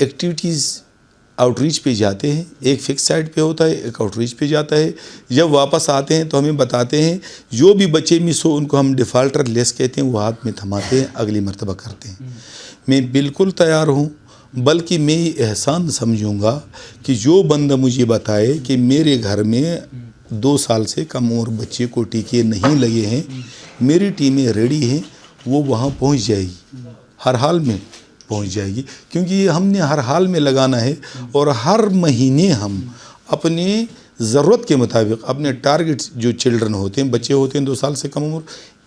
Activities out reach پہ جاتے ہیں. ایک فکس سائٹ پہ ہوتا ہے, ایک آؤٹ ریچ پہ جاتا ہے. جب واپس آتے ہیں تو ہمیں بتاتے ہیں, جو بھی بچے مس ہو ان کو ہم ڈیفالٹر لیس کہتے ہیں, وہ ہاتھ میں تھماتے ہیں, اگلی مرتبہ کرتے ہیں. میں بالکل تیار ہوں, بلکہ میں یہ احسان سمجھوں گا کہ جو بندہ مجھے بتائے کہ میرے گھر میں 2 سال سے کم عمر بچے کو ٹیکے نہیں لگے ہیں, میری ٹیمیں ریڈی ہیں, وہ وہاں پہنچ جائے گی, ہر حال میں پہنچ جائے گی, کیونکہ یہ ہم نے ہر حال میں لگانا ہے. اور ہر مہینے ہم اپنے ضرورت کے مطابق اپنے ٹارگٹ جو چلڈرن ہوتے ہیں, بچے ہوتے ہیں 2 سال سے کم عمر,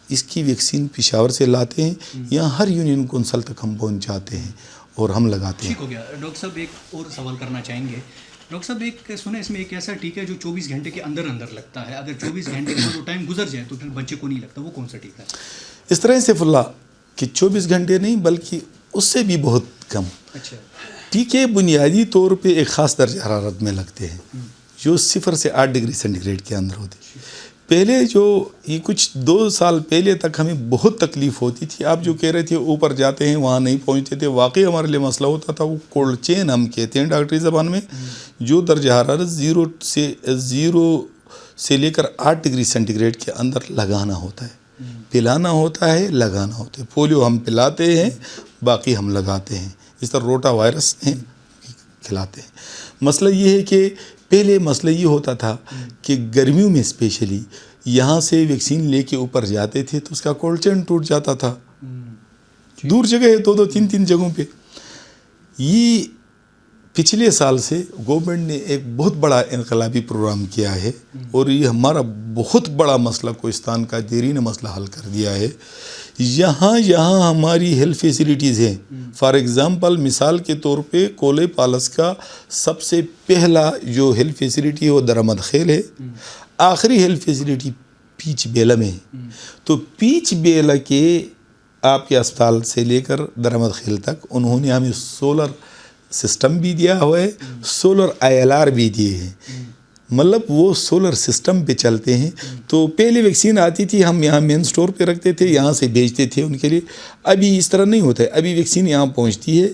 اس کی ویکسین پشاور سے لاتے ہیں, یہاں ہر یونین کونسل تک ہم پہنچ جاتے ہیں اور ہم لگاتے ہیں. ٹھیک ہو گیا. ڈاکٹر صاحب ایک اور سوال کرنا چاہیں گے. ڈاکٹر صاحب ایک سنیں, اس میں ایک ایسا ٹیکا ہے جو 24 گھنٹے کے اندر لگتا ہے, اگر 24 گھنٹے کے وہ ٹائم گزر جائے تو پھر بچے کو نہیں لگتا, وہ کون سا ٹیکا ہے؟ اس طرح سیف اللہ کہ 24 گھنٹے نہیں بلکہ اس سے بھی بہت کم. اچھا. ٹیکے بنیادی طور پہ ایک خاص درجہ حرارت میں لگتے ہیں جو 0 سے 8 ڈگری سینٹی گریڈ کے اندر ہوتے ہیں. پہلے جو یہ کچھ 2 سال پہلے تک ہمیں بہت تکلیف ہوتی تھی. آپ جو کہہ رہے تھے اوپر جاتے ہیں وہاں نہیں پہنچتے تھے, واقعی ہمارے لیے مسئلہ ہوتا تھا. وہ کولڈ چین ہم کہتے ہیں ڈاکٹری زبان میں, جو درجہ حرارت 0 سے لے کر 8 ڈگری سینٹی گریڈ کے اندر لگانا ہوتا ہے, پلانا ہوتا ہے, لگانا ہوتا ہے. پولیو ہم پلاتے ہیں, باقی ہم لگاتے ہیں. اس طرح روٹا وائرس ہیں کھلاتے ہیں. مسئلہ یہ ہے کہ پہلے مسئلہ یہ ہوتا تھا کہ گرمیوں میں اسپیشلی یہاں سے ویکسین لے کے اوپر جاتے تھے تو اس کا کولڈ چین ٹوٹ جاتا تھا. دور جگہ ہے, 2 3 جگہوں پہ. یہ پچھلے سال سے گورنمنٹ نے ایک بہت بڑا انقلابی پروگرام کیا ہے اور یہ ہمارا بہت بڑا مسئلہ کوہستان کا دیرینہ مسئلہ حل کر دیا ہے. یہاں ہماری ہیلتھ فیسلٹیز ہیں. فار ایگزامپل مثال کے طور پہ کولے پالس کا سب سے پہلا جو ہیلتھ فیسلٹی ہے وہ درآمد خیل ہے. آخری ہیلتھ فیسلٹی پیچ بیلا میں ہے. تو پیچ بیلا کے آپ کے اسپتال سے لے کر درآمد خیل تک انہوں نے ہمیں سولر سسٹم بھی دیا ہوا ہے, سولر ILR بھی دیے ہیں. مطلب وہ سولر سسٹم پہ چلتے ہیں. تو پہلے ویکسین آتی تھی, ہم یہاں مین سٹور پہ رکھتے تھے, یہاں سے بھیجتے تھے ان کے لیے. ابھی اس طرح نہیں ہوتا ہے. ابھی ویکسین یہاں پہنچتی ہے,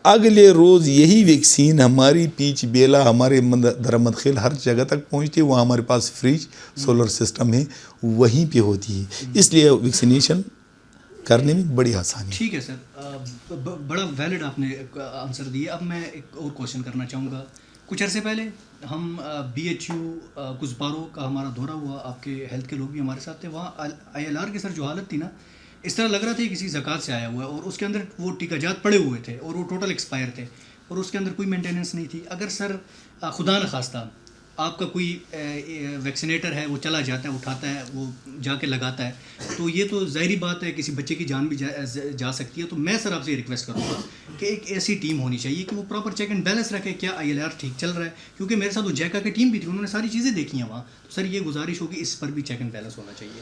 اگلے روز یہی ویکسین ہماری پیچ بیلا, ہمارے درآمد خیل ہر جگہ تک پہنچتی ہے. وہاں ہمارے پاس فریج سولر سسٹم ہے, وہیں پہ ہوتی ہے. اس لیے ویکسینیشن کرنے میں بڑی آسانی. ٹھیک ہے سر, بڑا ویلڈ آپ نے آنسر دیا. اب میں ایک اور کوشچن کرنا چاہوں گا. کچھ عرصے پہلے ہم BHU کزپارو کا ہمارا دورہ ہوا, آپ کے ہیلتھ کے لوگ بھی ہمارے ساتھ تھے. وہاں ILR کی سر جو حالت تھی نا, اس طرح لگ رہا تھا کسی زکوٰۃ سے آیا ہوا ہے, اور اس کے اندر وہ ٹیکا جات پڑے ہوئے تھے اور وہ ٹوٹل ایکسپائر تھے, اور اس کے اندر کوئی مینٹیننس نہیں تھی. اگر سر خدا نخواستہ آپ کا کوئی ویکسینیٹر ہے, وہ چلا جاتا ہے, اٹھاتا ہے, وہ جا کے لگاتا ہے, تو یہ تو ظاہری بات ہے کسی بچے کی جان بھی جا سکتی ہے. تو میں سر آپ سے ریکویسٹ کروں گا کہ ایک ایسی ٹیم ہونی چاہیے کہ وہ پراپر چیک اینڈ بیلنس رکھے, کیا ILR ٹھیک چل رہا ہے. کیونکہ میرے ساتھ وہ جیکا کی ٹیم بھی تھی, انہوں نے ساری چیزیں دیکھی ہیں وہاں. تو سر یہ گزارش ہوگی اس پر بھی چیک اینڈ بیلنس ہونا چاہیے.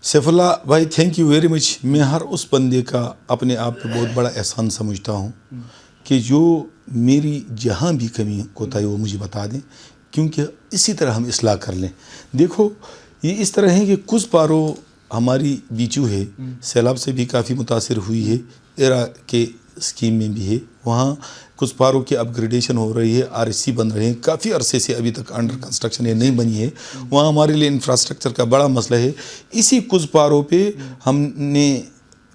سیف اللہ بھائی, تھینک یو ویری مچ. میں ہر اس بندے کا اپنے آپ پہ بہت بڑا احسان سمجھتا ہوں کہ جو میری جہاں بھی کمی کوتاہی وہ مجھے بتا دیں, کیونکہ اسی طرح ہم اصلاح کر لیں. دیکھو یہ اس طرح ہے کہ کزپارو ہماری BHU ہے, سیلاب سے بھی کافی متاثر ہوئی ہے, ایرا کے اسکیم میں بھی ہے. وہاں کزپارو کی اپ گریڈیشن ہو رہی ہے, RSC بن رہے ہیں, کافی عرصے سے ابھی تک انڈر کنسٹرکشن ہے, نہیں بنی ہے. وہاں ہمارے لیے انفراسٹرکچر کا بڑا مسئلہ ہے. اسی کزپارو پہ ہم نے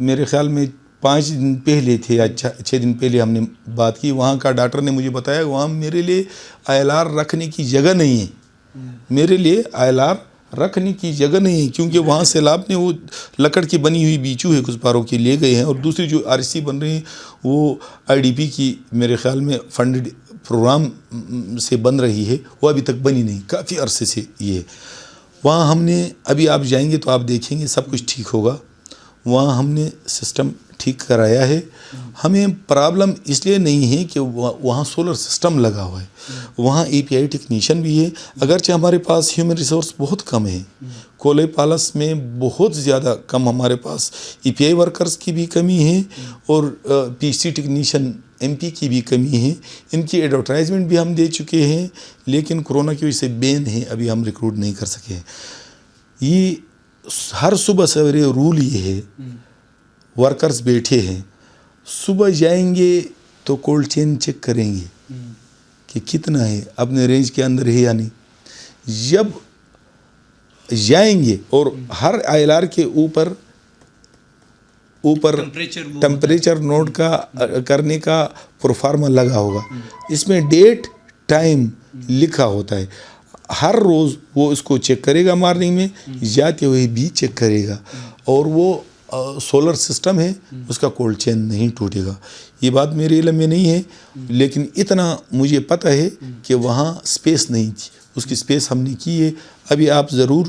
میرے خیال میں 5 دن پہلے تھے یا 6 دن پہلے ہم نے بات کی. وہاں کا ڈاکٹر نے مجھے بتایا وہاں میرے لیے ILR رکھنے کی جگہ نہیں ہے, میرے لیے ILR رکھنے کی جگہ نہیں ہے, کیونکہ وہاں سیلاب نے وہ لکڑ کی بنی ہوئی BHU ہے کزپارو کی لے گئے ہیں, اور دوسری جو RSC بن رہی ہیں وہ IDP کی میرے خیال میں فنڈڈ پروگرام سے بن رہی ہے, وہ ابھی تک بنی نہیں, کافی عرصے سے یہ ہے. وہاں ہم نے, ابھی آپ جائیں گے تو آپ دیکھیں گے سب کچھ ٹھیک ہوگا. وہاں ہم نے سسٹم ٹھیک کرایا ہے. ہمیں پرابلم اس لیے نہیں ہے کہ وہاں سولر سسٹم لگا ہوا ہے, وہاں API ٹیکنیشین بھی ہے, اگرچہ ہمارے پاس ہیومن ریسورس بہت کم ہے. کولے پالس میں بہت زیادہ کم ہمارے پاس EPI ورکرز کی بھی کمی ہے, اور PC ٹیکنیشین MP کی بھی کمی ہے. ان کی ایڈورٹائزمنٹ بھی ہم دے چکے ہیں, لیکن کورونا کی وجہ سے بین ہے, ابھی ہم ریکروٹ نہیں کر سکے ہیں. یہ ہر صبح سویرے رول یہ ہے, ورکرز بیٹھے ہیں, صبح جائیں گے تو کولڈ چین چیک کریں گے کہ کتنا ہے، اپنے رینج کے اندر ہے یا نہیں. جب جائیں گے اور ہر ILR کے اوپر ٹمپریچر نوٹ کا کرنے کا پروفارما لگا ہوگا. اس میں ڈیٹ ٹائم لکھا ہوتا ہے. ہر روز وہ اس کو چیک کرے گا، مارننگ میں جاتے ہوئے بھی چیک کرے گا. اور وہ سولر سسٹم ہے، اس کا کولڈ چین نہیں ٹوٹے گا. یہ بات میرے علم میں نہیں ہے، لیکن اتنا مجھے پتہ ہے کہ وہاں سپیس نہیں تھی. اس کی سپیس ہم نے کی ہے. ابھی آپ ضرور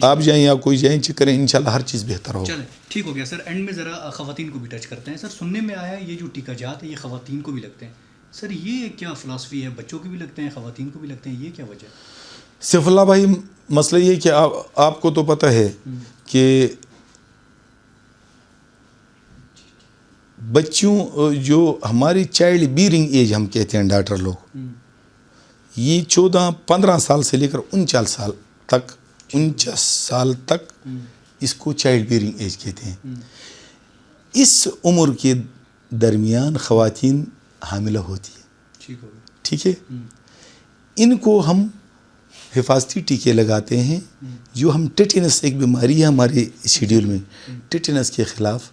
آپ جائیں یا کوئی جائیں، چیک کریں، انشاءاللہ ہر چیز بہتر ہوگا. چلیں ٹھیک ہو گیا سر. اینڈ میں ذرا خواتین کو بھی ٹچ کرتے ہیں. سر سننے میں آیا ہے یہ جو ٹیکا جات ہے یہ خواتین کو بھی لگتے ہیں. سر یہ کیا فلاسفی ہے؟ بچوں کو بھی لگتے ہیں، خواتین کو بھی لگتے ہیں، یہ کیا وجہ ہے؟ سیف اللہ بھائی، مسئلہ یہ کہ آپ کو تو پتہ ہے کہ بچوں جو ہماری چائلڈ بیئرنگ ایج ہم کہتے ہیں ڈاکٹر لوگ، یہ 14-15 سال سے لے کر 49 سال تک اس کو چائلڈ بیئرنگ ایج کہتے ہیں. اس عمر کے درمیان خواتین حاملہ ہوتی ہے. ٹھیک ہے. ان کو ہم حفاظتی ٹیکے لگاتے ہیں. جو ہم ٹیٹنس ایک بیماری ہے ہمارے شیڈیول میں، ٹیٹنس کے خلاف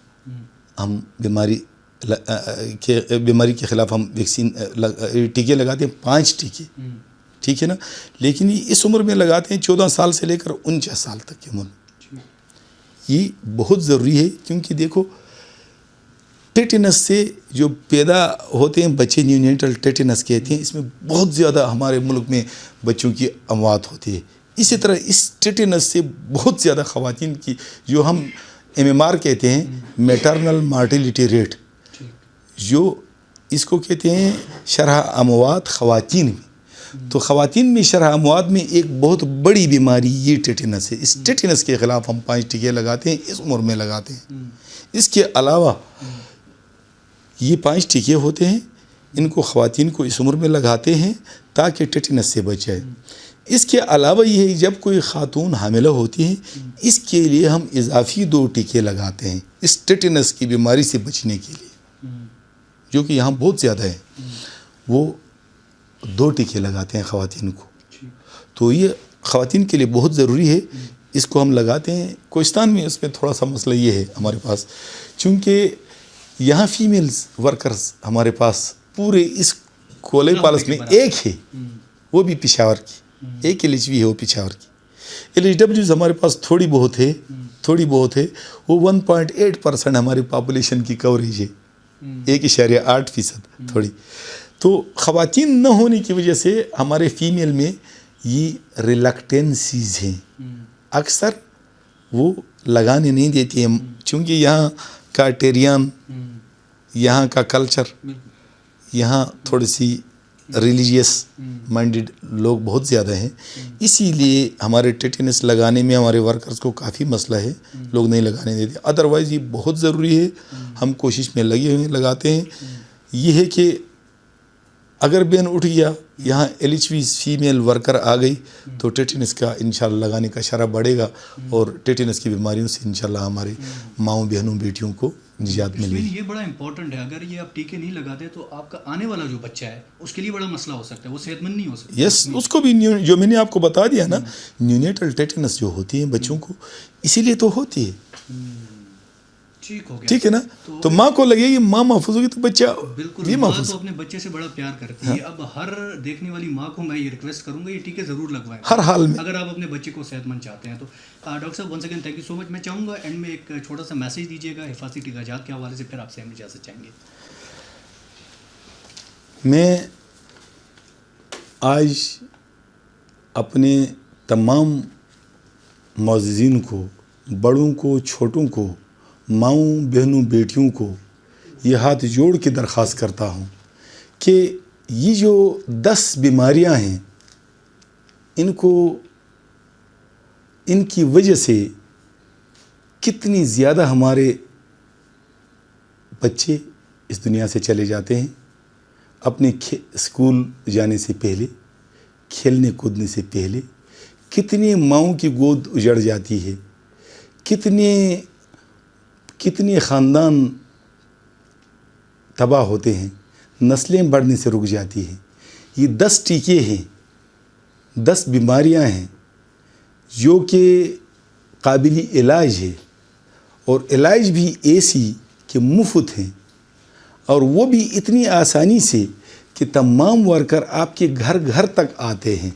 ہم بیماری کے خلاف ہم ویکسین ٹیکے لگاتے ہیں، 5 ٹیکے. ٹھیک ہے نا. لیکن یہ اس عمر میں لگاتے ہیں 14 سال سے لے کر 49 سال تک کی عمر. یہ بہت ضروری ہے کیونکہ دیکھو ٹیٹنس سے جو پیدا ہوتے ہیں بچے، نیونیٹل ٹیٹنس کہتے ہیں، اس میں بہت زیادہ ہمارے ملک میں بچوں کی اموات ہوتی ہے. اسی طرح اس ٹیٹنس سے بہت زیادہ خواتین کی، جو ہم MMR کہتے ہیں، میٹرنل مارٹیلیٹی ریٹ، جو اس کو کہتے ہیں شرح اموات خواتین میں. تو خواتین میں شرح اموات میں ایک بہت بڑی بیماری یہ ٹیٹنس ہے. اس ٹیٹنس کے خلاف ہم 5 ٹیکے لگاتے ہیں، اس عمر میں لگاتے ہیں. اس کے علاوہ یہ 5 ٹیکے ہوتے ہیں، ان کو خواتین کو اس عمر میں لگاتے ہیں تاکہ ٹیٹنس سے بچ جائے. اس کے علاوہ یہ ہے جب کوئی خاتون حاملہ ہوتی ہے، اس کے لیے ہم اضافی 2 ٹیکے لگاتے ہیں اس ٹیٹنس کی بیماری سے بچنے کے لیے، جو کہ یہاں بہت زیادہ ہے. وہ 2 ٹیکے لگاتے ہیں خواتین کو. تو یہ خواتین کے لیے بہت ضروری ہے. اس کو ہم لگاتے ہیں. کوہستان میں اس میں تھوڑا سا مسئلہ یہ ہے ہمارے پاس، چونکہ یہاں فیمیلز ورکرز ہمارے پاس پورے اس کولئی پالس میں ایک ہے، وہ بھی پشاور کی. ایک LHV ہے وہ پشاور کی. LHWs ہمارے پاس تھوڑی بہت ہے. وہ 1.8% ہماری پاپولیشن کی کوریج ہے، 1.8% تھوڑی. تو خواتین نہ ہونے کی وجہ سے ہمارے فیمیل میں یہ ریلکٹینسیز ہیں. اکثر وہ لگانے نہیں دیتی ہیں، چونکہ یہاں کا ٹیریان، یہاں کا کلچر، یہاں تھوڑی سی ریلیجیس مائنڈڈ لوگ بہت زیادہ ہیں. اسی لیے ہمارے ٹیٹنس لگانے میں ہمارے ورکرز کو کافی مسئلہ ہے، لوگ نہیں لگانے دیتے. ادروائز یہ بہت ضروری ہے، ہم کوشش میں لگے ہوئے لگاتے ہیں. یہ ہے کہ اگر بین اٹھ گیا، یہاں LHV فیمیل ورکر آ گئی، تو ٹیٹنس کا انشاءاللہ لگانے کا شرح بڑھے گا اور ٹیٹنس کی بیماریوں سے انشاءاللہ ہمارے ماؤں بہنوں بیٹیوں کو نجات ملے گی. یہ بڑا امپورٹنٹ ہے. اگر یہ آپ ٹیکے نہیں لگاتے تو آپ کا آنے والا جو بچہ ہے اس کے لیے بڑا مسئلہ ہو سکتا ہے، وہ صحت مند نہیں ہو سکتا. یس، اس کو بھی جو میں نے آپ کو بتا دیا نا، نیونیٹل ٹیٹنس جو ہوتی ہے بچوں کو، اسی لیے تو ہوتی ہے. ٹھیک ہے نا. تو ماں کو لگے گی ماں محفوظ ہوگی تو بچہ بھی محفوظ. ماں تو اپنے بچے سے بڑا پیار کرتی ہے. اب ہر دیکھنے والی ماں کو میں یہ ریکویسٹ کروں گا یہ ٹیکے ضرور لگوائیں ہر حال میں، اگر آپ اپنے بچے کو صحت مند چاہتے ہیں تو. ڈاکٹر صاحب once again thank you so much. میں چاہوں گا اینڈ میں ایک چھوٹا سا میسیج دیجیے گا حفاظتی ٹیکا جات کے حوالے سے، پھر آپ سے ہم اجازت چاہیں گے. میں آج اپنے تمام معززین کو، بڑوں کو، چھوٹوں کو، ماؤں بہنوں بیٹیوں کو یہ ہاتھ جوڑ کے درخواست کرتا ہوں کہ یہ جو 10 بیماریاں ہیں، ان کی وجہ سے کتنی زیادہ ہمارے بچے اس دنیا سے چلے جاتے ہیں. اپنے اسکول جانے سے پہلے، کھیلنے کودنے سے پہلے کتنی ماؤں کی گود اجڑ جاتی ہے، کتنے خاندان تباہ ہوتے ہیں. نسلیں بڑھنے سے رک جاتی ہیں. یہ 10 ٹیکے ہیں, 10 بیماریاں ہیں جو کہ قابل علاج ہے, اور علاج بھی ایسی کہ مفت ہیں, اور وہ بھی اتنی آسانی سے کہ تمام ورکر آپ کے گھر گھر تک آتے ہیں.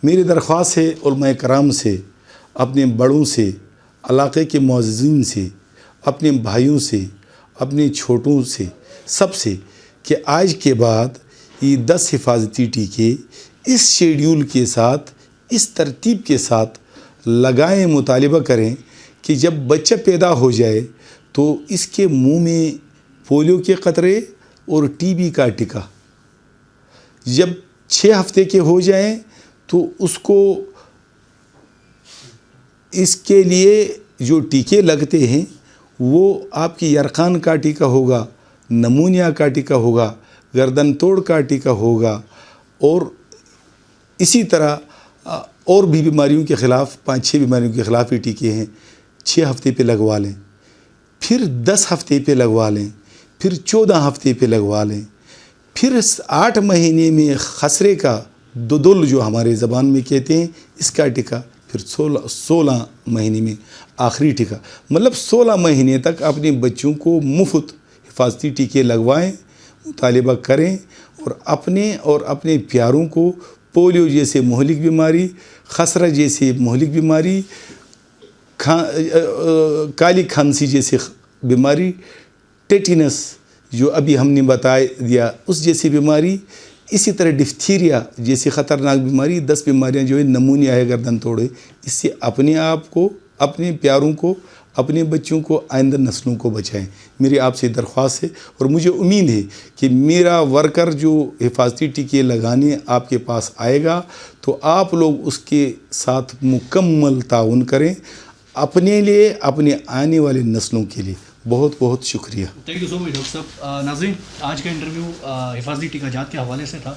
میری درخواست ہے علماء کرام سے, اپنے بڑوں سے, علاقے کے معززین سے, اپنے بھائیوں سے, اپنے چھوٹوں سے, سب سے, کہ آج کے بعد یہ 10 حفاظتی ٹیکے اس شیڈیول کے ساتھ, اس ترتیب کے ساتھ لگائیں, مطالبہ کریں کہ جب بچہ پیدا ہو جائے تو اس کے منہ میں پولیو کے قطرے اور ٹی بی کا ٹیکا, جب 6 ہفتے کے ہو جائیں تو اس کو اس کے لیے جو ٹیکے لگتے ہیں وہ آپ کی یرقان کا ٹیکا ہوگا, نمونیا کا ٹیکا ہوگا, گردن توڑ کا ٹیکا ہوگا, اور اسی طرح اور بھی بیماریوں کے خلاف 5-6 بیماریوں کے خلاف یہ ٹیکے ہیں. 6 ہفتے پہ لگوا لیں, پھر 10 ہفتے پہ لگوا لیں, پھر 14 ہفتے پہ لگوا لیں, پھر 8 مہینے میں خسرے کا دودل جو ہمارے زبان میں کہتے ہیں اس کا ٹیکا, پھر 16 مہینے میں آخری ٹیکا. مطلب 16 مہینے تک اپنے بچوں کو مفت حفاظتی ٹیکے لگوائیں, مطالبہ کریں, اور اپنے پیاروں کو پولیو جیسے مہلک بیماری, خسرہ جیسے مہلک بیماری, کالی کھانسی جیسے بیماری, ٹیٹینس جو ابھی ہم نے بتا دیا اس جیسی بیماری, اسی طرح ڈفتیریا جیسی خطرناک بیماری, 10 بیماریاں جو ہے, نمونیا ہے, گردن توڑے, اس سے اپنے آپ کو, اپنے پیاروں کو, اپنے بچوں کو, آئندہ نسلوں کو بچائیں. میری آپ سے درخواست ہے, اور مجھے امید ہے کہ میرا ورکر جو حفاظتی ٹیکے لگانے آپ کے پاس آئے گا تو آپ لوگ اس کے ساتھ مکمل تعاون کریں, اپنے لیے, اپنے آنے والے نسلوں کے لیے. بہت بہت شکریہ. Thank you so much doctor صاحب. ناظرین, آج کا انٹرویو حفاظتی ٹیکہ جات کے حوالے سے تھا.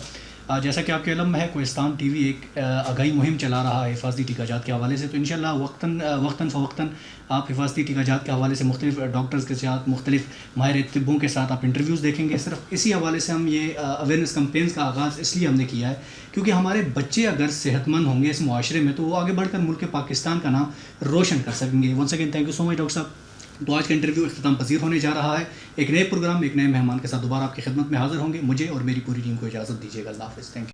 جیسا کہ آپ کے علم میں ہے, کوہستان ٹی وی ایک آگاہی مہم چلا رہا ہے حفاظتی ٹیکہ جات کے حوالے سے, تو انشاءاللہ وقتاً فوقتاً آپ حفاظتی ٹیکہ جات کے حوالے سے مختلف ڈاکٹرز کے ساتھ, مختلف ماہر طبوں کے ساتھ آپ انٹرویوز دیکھیں گے. صرف اسی حوالے سے ہم یہ اویئرنیس کمپینز کا آغاز اس لیے ہم نے کیا ہے کیونکہ ہمارے بچے اگر صحت مند ہوں گے اس معاشرے میں تو وہ آگے بڑھ کر ملک پاکستان کا نام روشن کر سکیں گے. Once again thank you so much doctor صاحب. تو آج کا انٹرویو اختتام پذیر ہونے جا رہا ہے. ایک نئے پروگرام, ایک نئے مہمان کے ساتھ دوبارہ آپ کی خدمت میں حاضر ہوں گے. مجھے اور میری پوری ٹیم کو اجازت دیجیے گا. اللہ حافظ. Thank you.